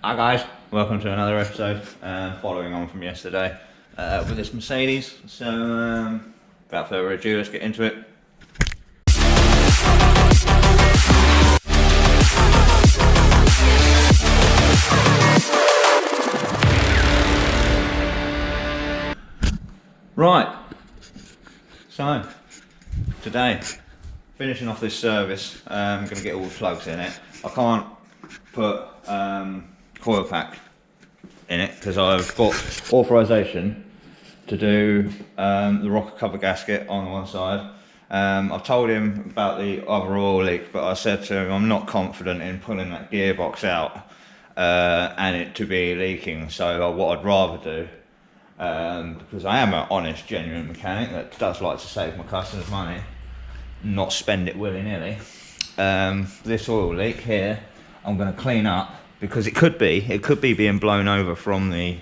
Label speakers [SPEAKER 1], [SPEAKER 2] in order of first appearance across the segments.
[SPEAKER 1] Hi guys, welcome to another episode, following on from yesterday with this Mercedes. So without further ado, let's get into it. Right, so today, finishing off this service, I'm going to get all the plugs in it. I can't put coil pack in it because I've got authorization to do the rocker cover gasket on one side. I've told him about the other oil leak, but I said to him I'm not confident in pulling that gearbox out and it to be leaking. So what I'd rather do, because I am an honest, genuine mechanic that does like to save my customers money, not spend it willy-nilly. This oil leak here, I'm going to clean up because it could be being blown over from the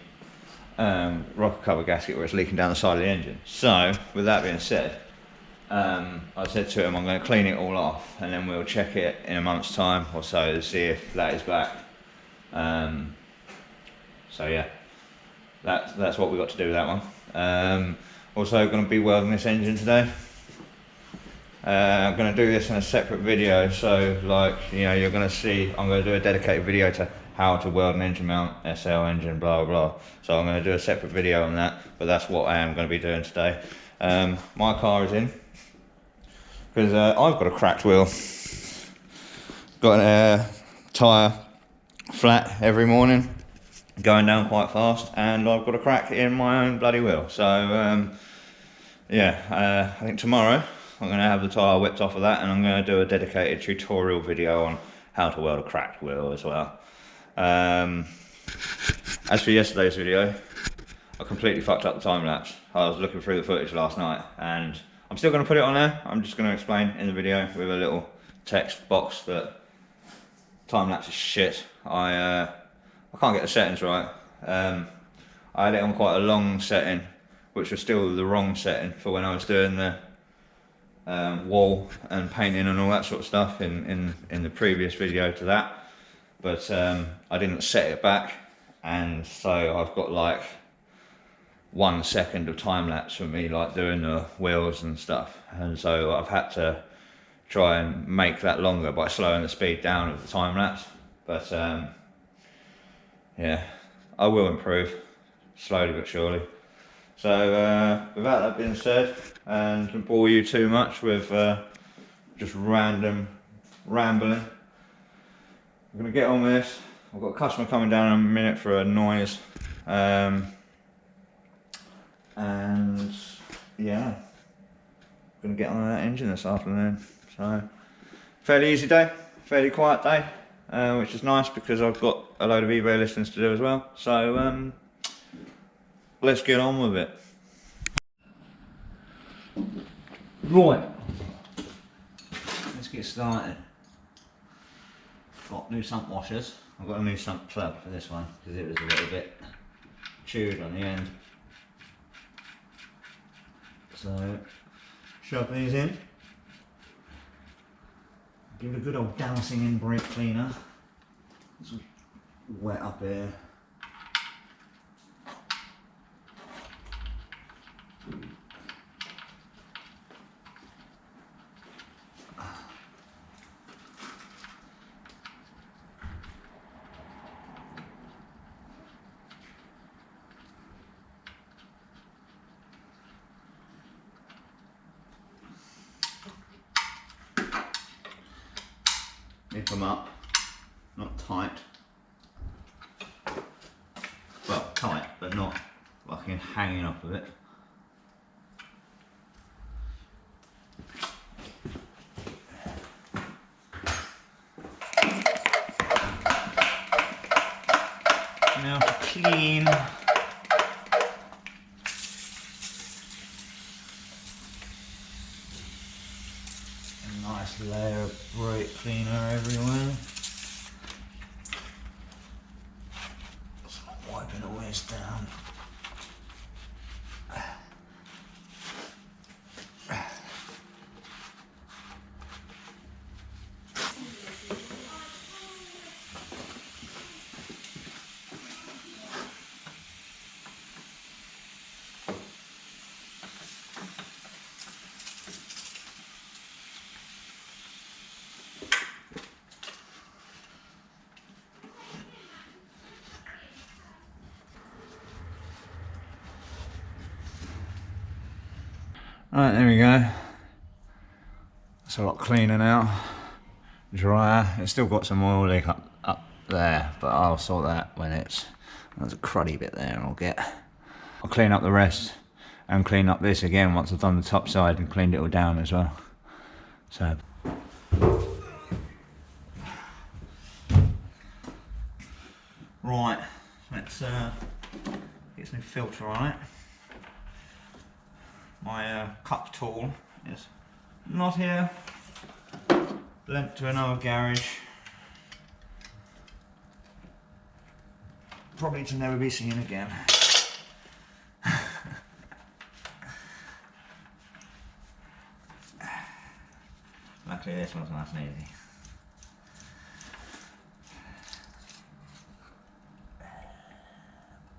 [SPEAKER 1] rocker cover gasket where it's leaking down the side of the engine. So with that being said, I said to him I'm going to clean it all off and then we'll check it in a month's time or so to see if that is back. So yeah, that's what we got to do with that one. Also going to be welding this engine today. I'm going to do this in a separate video, so like, you know, you're going to see, I'm going to do a dedicated video to how to weld an engine mount, SL engine, blah blah blah. So I'm going to do a separate video on that, but that's what I am going to be doing today. My car is in, because I've got a cracked wheel. Got an tyre flat every morning, going down quite fast, and I've got a crack in my own bloody wheel. So yeah, I think tomorrow I'm going to have the tyre whipped off of that, and I'm going to do a dedicated tutorial video on how to weld a cracked wheel as well. As for yesterday's video, I completely fucked up the time lapse. I was looking through the footage last night, and I'm still going to put it on there. I'm just going to explain in the video with a little text box that time lapse is shit. I can't get the settings right. I had it on quite a long setting, which was still the wrong setting for when I was doing the wall and painting and all that sort of stuff in the previous video to that, but I didn't set it back, and so I've got like 1 second of time lapse for me like doing the wheels and stuff, and so I've had to try and make that longer by slowing the speed down of the time lapse. But yeah, I will improve slowly but surely. So without that being said, and to bore you too much with just random rambling, I'm going to get on with this. I've got a customer coming down in a minute for a noise, and yeah, I'm going to get on that engine this afternoon. So fairly easy day, fairly quiet day, which is nice because I've got a load of eBay listings to do as well. So let's get on with it. Right, let's get started. Got new sump washers. I've got a new sump plug for this one because it was a little bit chewed on the end. So shove these in. Give it a good old dousing in brake cleaner. It's wet up here. Nip them up, not tight. Well, tight, but not fucking hanging off of it. Now to clean. Nice layer of brake cleaner everywhere. Just wiping all this down. Right, there we go. It's a lot cleaner now. Drier. It's still got some oil leak up there, but I'll sort that when there's a cruddy bit there I'll clean up the rest and clean up this again once I've done the top side and cleaned it all down as well. So right, let's get some filter on it. My cup tool is not here, lent to another garage, probably to never be seen again. Luckily this one's nice and easy.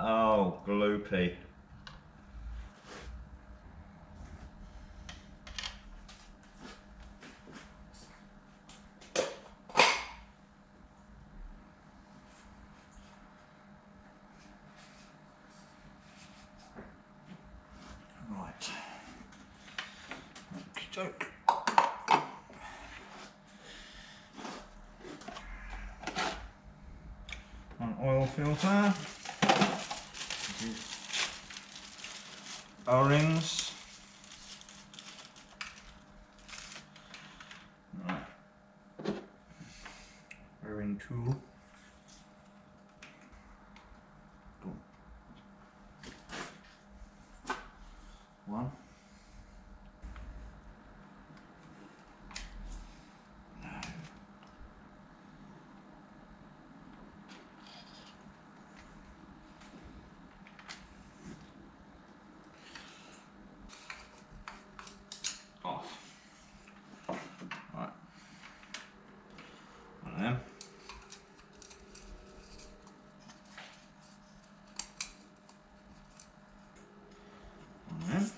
[SPEAKER 1] Oh, gloopy. Right. Okey-doke. An oil filter. O-rings. Right. O-ring 2. Cool. 1. Off. Right. One of them. One of them.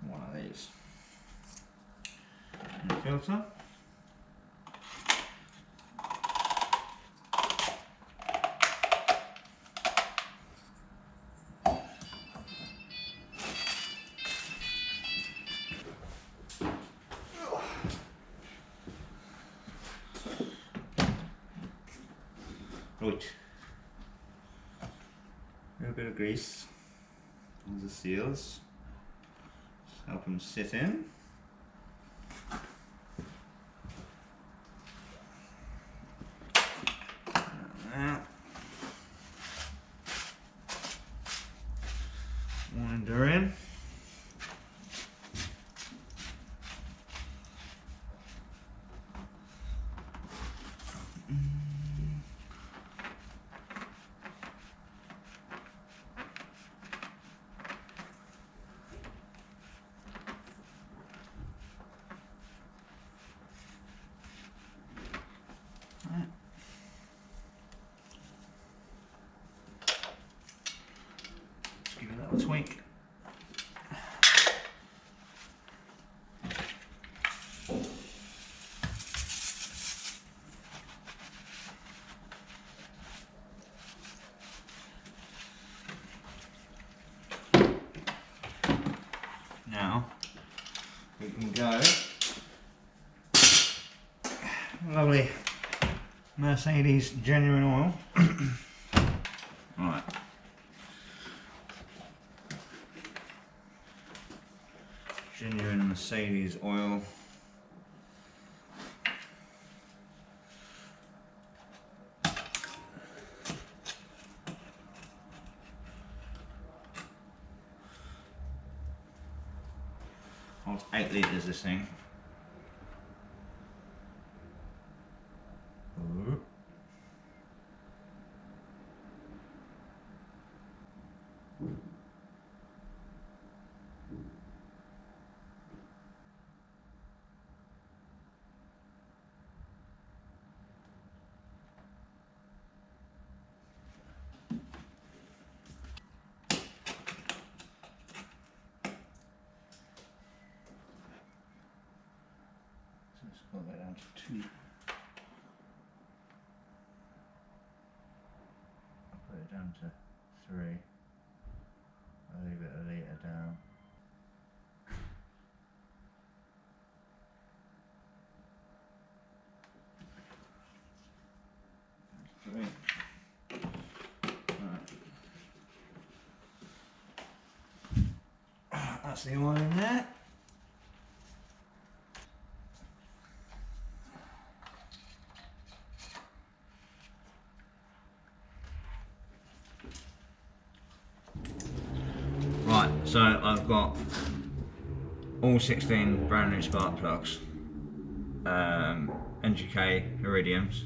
[SPEAKER 1] One of these. And the filter. Right. A little bit of grease on the seals. Just help them sit in. Winder in. Just give it a little tweak. Now we can go lovely Mercedes genuine oil. Right. Genuine Mercedes oil. Holds 8 litres this thing. Ooh. I'll go down to 2. I'll put it down to 3. I'll leave it a litre down. That's the oil in there. Right, so I've got all 16 brand new spark plugs, NGK iridiums.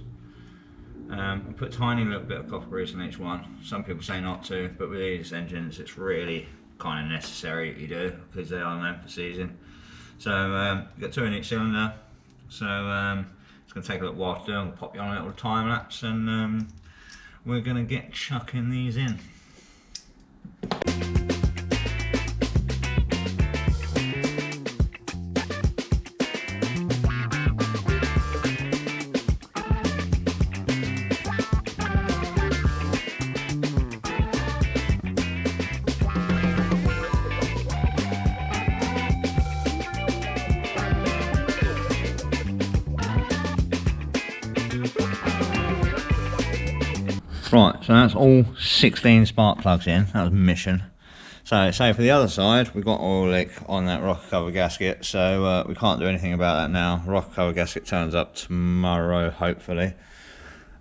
[SPEAKER 1] I put a tiny little bit of copper grease on each one. Some people say not to, but with these engines it's really kind of necessary you do, because they are known for seizing. So you've got 2 in each cylinder, so it's going to take a little while to do. I'm going to pop you on a little time lapse and we're going to get chucking these in. Right, so that's all 16 spark plugs in. That was mission. So for the other side, we've got oil leak on that rocker cover gasket, so we can't do anything about that now. Rocker cover gasket turns up tomorrow, hopefully.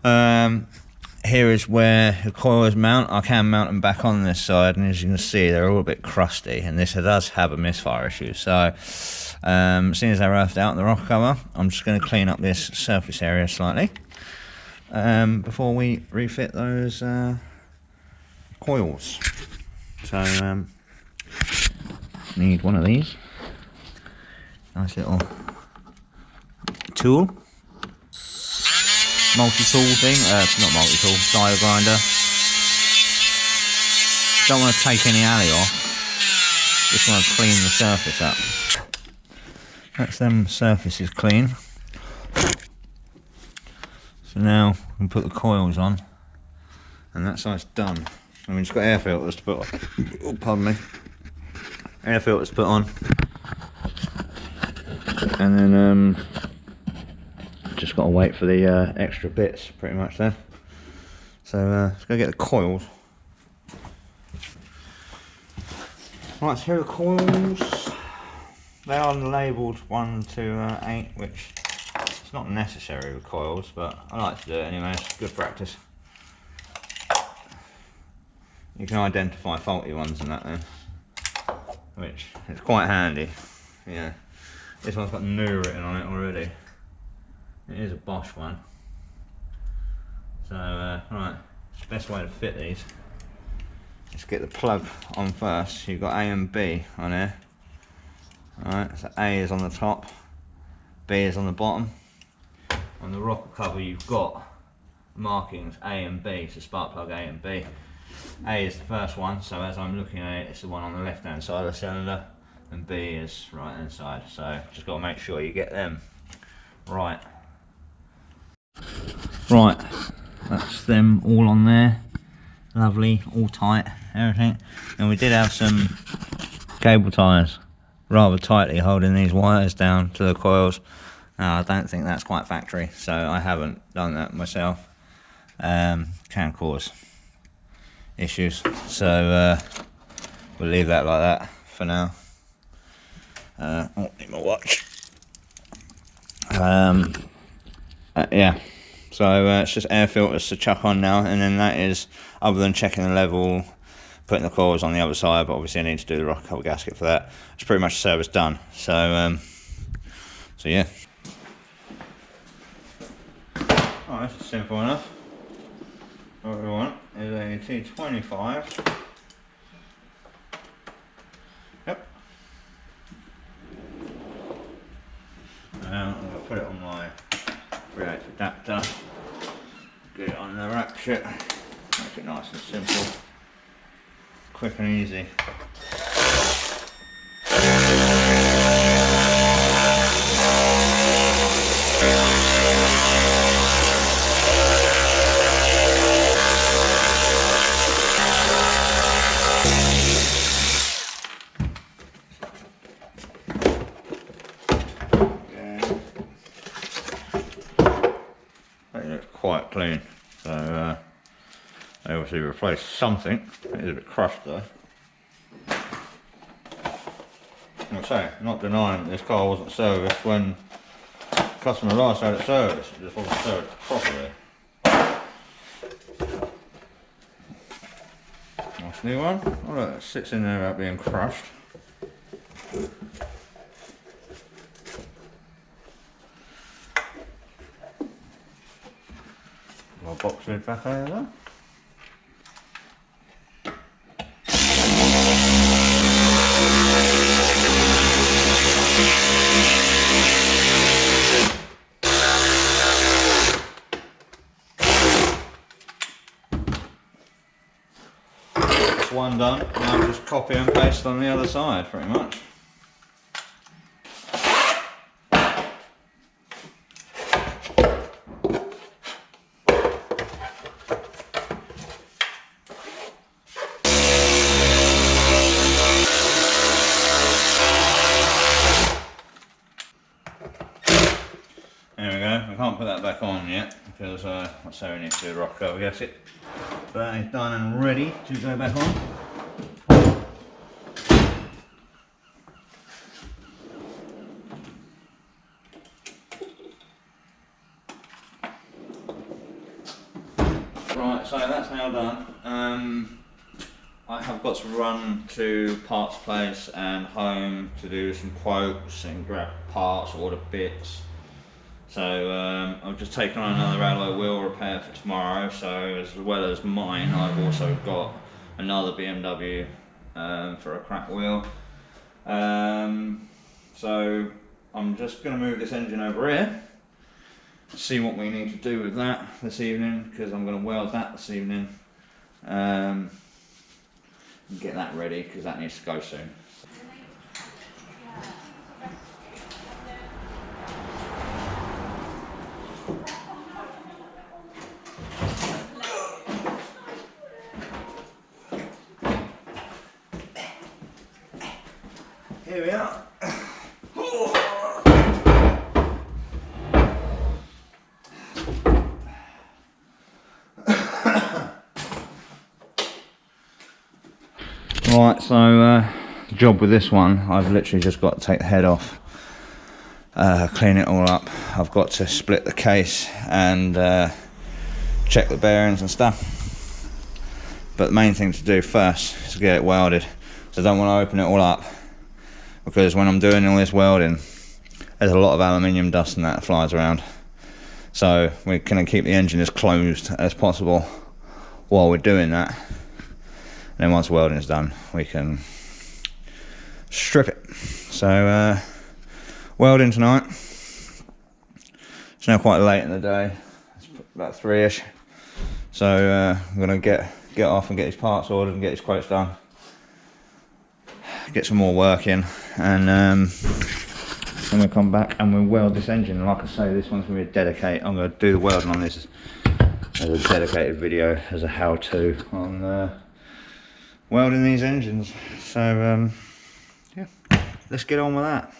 [SPEAKER 1] Here is where the coils mount. I can mount them back on this side, and as you can see, they're all a bit crusty, and this does have a misfire issue. So as soon as they're earthed out in the rocker cover, I'm just going to clean up this surface area slightly before we refit those coils. So need one of these. Nice little tool. Multi-tool thing, not multi-tool, dial grinder. Don't want to take any alley off, just want to clean the surface up. That's them surfaces clean. So now we can put the coils on, and that side's done. I mean, it's got air filters to put on. Oh, pardon me. Air filters to put on, and then just got to wait for the extra bits, pretty much there. So let's go get the coils. Right, so here are the coils. They are labelled 1 to 8, which it's not necessary with coils, but I like to do it anyway. It's good practice. You can identify faulty ones and that then, which is quite handy. Yeah, this one's got new written on it already. It is a Bosch one. So right, best way to fit these, let's get the plug on first. You've got A and B on here. Alright, so A is on the top, B is on the bottom. On the rocker cover you've got markings A and B, so spark plug A and B. A is the first one, so as I'm looking at it, it's the one on the left hand side of the cylinder, and B is right hand side, so just got to make sure you get them right. Right, that's them all on there, lovely, all tight, everything. And we did have some cable ties rather tightly holding these wires down to the coils. I don't think that's quite factory, so I haven't done that myself. Can cause issues, so we'll leave that like that for now. Oh, need my watch. Yeah, so it's just air filters to chuck on now, and then that is, other than checking the level, putting the coils on the other side, but obviously I need to do the rocker cover gasket for that. It's pretty much the service done, so yeah. Oh, this is simple enough. What we want is a T25. Yep. I'm going to put it on my react adapter. Get it on the ratchet. Make it nice and simple. Quick and easy. They obviously replaced something. It is a bit crushed though. I'll say, not denying that this car wasn't serviced when the customer last had it serviced. It just wasn't serviced properly. Nice new one. Oh look, it sits in there without being crushed. My box lid back over there. That's one done. Now just copy and paste on the other side pretty much. There we go, we can't put that back on yet because I say we need to do a rock cover gasket. But that is done and ready to go back on. Right, so that's now done. I have got to run to parts place and home to do some quotes and grab parts, order bits. So I've just taken on another alloy wheel repair for tomorrow, so as well as mine I've also got another BMW for a cracked wheel. So I'm just going to move this engine over here, see what we need to do with that this evening, because I'm going to weld that this evening, and get that ready because that needs to go soon. Here we are. Right, so the job with this one, I've literally just got to take the head off, clean it all up. I've got to split the case and check the bearings and stuff. But the main thing to do first is to get it welded. So I don't want to open it all up, because when I'm doing all this welding, there's a lot of aluminium dust and that flies around. So we're going to keep the engine as closed as possible while we're doing that. And then once welding is done, we can strip it. So welding tonight. It's now quite late in the day. It's about 3ish. So I'm going to get off and get his parts ordered and get his quotes done. Get some more work in, and we'll come back and we'll weld this engine. And like I say, this one's going to be a dedicated. I'm going to do the welding on this as a dedicated video, as a how-to on welding these engines. So yeah, let's get on with that.